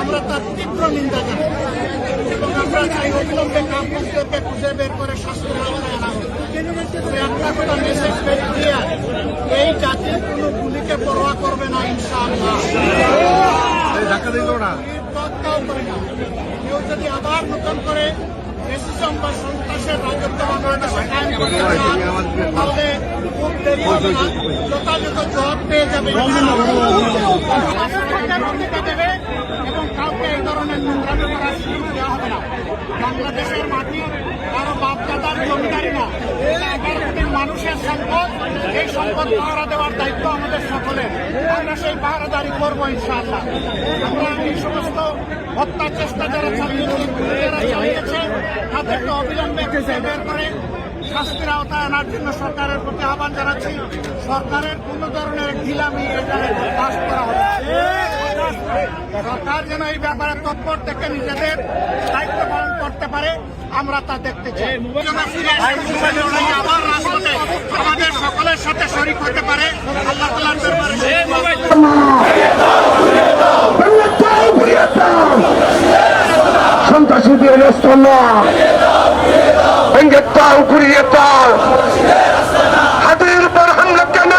আমরা তার তীব্র নিন্দা জানাই এবং আমরা চাই অবিলম্বে কাপুরুষদেরকে খুঁজে বের করে শাস্তির আওতায় আনা হবে। একটা কথা মেসেজ ভেরি ক্লিয়ার, এই জাতির কোনো গুলিকে পরোয়া করবে না ইনশাআল্লাহ, তৎকাও করে না। কেউ যদি আবার নতুন করে রেসিজম বা সন্ত্রাসের রাজত্ব বাংলাদেশে কায়েম করতে চান তাহলে খুব দেরি হবে না, যথাযথ জবাব পেয়ে যাবে দেবে এবং কাউকে এই ধরনের নোংরামি করার সুযোগ দেওয়া হবে না। বাংলাদেশের মাটি কারো বাপদাদার জমিদারি না, 11 কোটি মানুষের সম্পদ। এই সম্পদ পাহারা দেওয়ার দায়িত্ব আমাদের সকলের। আমরা সেই পাহারাদারি করবো ইনশাআল্লাহ। আমরা এই সমস্ত হত্যার চেষ্টা যারা চালিয়েছে তাদেরকে অবিলম্বে খুঁজে বের করে শাস্তির আওতায় আনার জন্য সরকারের প্রতি আহ্বান জানাচ্ছি। সরকারের কোন ধরনের ঢিলামি এখানে বরদাস্ত করা হবে। সরকার যেন এই ব্যাপারে তৎপর থেকে নিজেদের দায়িত্ব পালন করতে পারে, আমরা তা দেখতে চাই। আবার রাজপথে আমাদের সকলের সাথে শরীক হতে পারে আল্লাহ তাআলার দরবারে। সন্ত্রাসীদের রাস্তা ভেঙে দাও, ঘুরিয়ে দাও। হাতের পর হামলা কেন,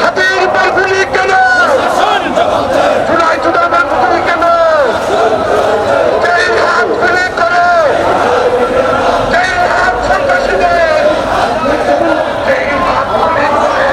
হাতের পর গুলি কেন, চুলাই চুদাবার গুলি কেন? যেই হাত গুলি করে, যেই হাত সন্ত্রাসীদের, যেই হাত গুলি করে,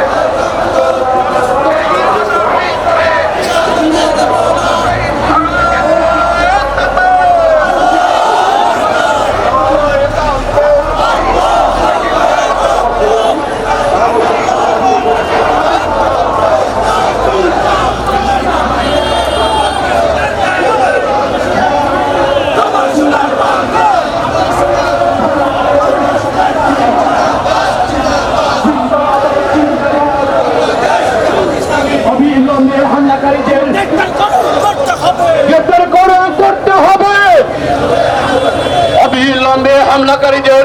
হামলাকারীদের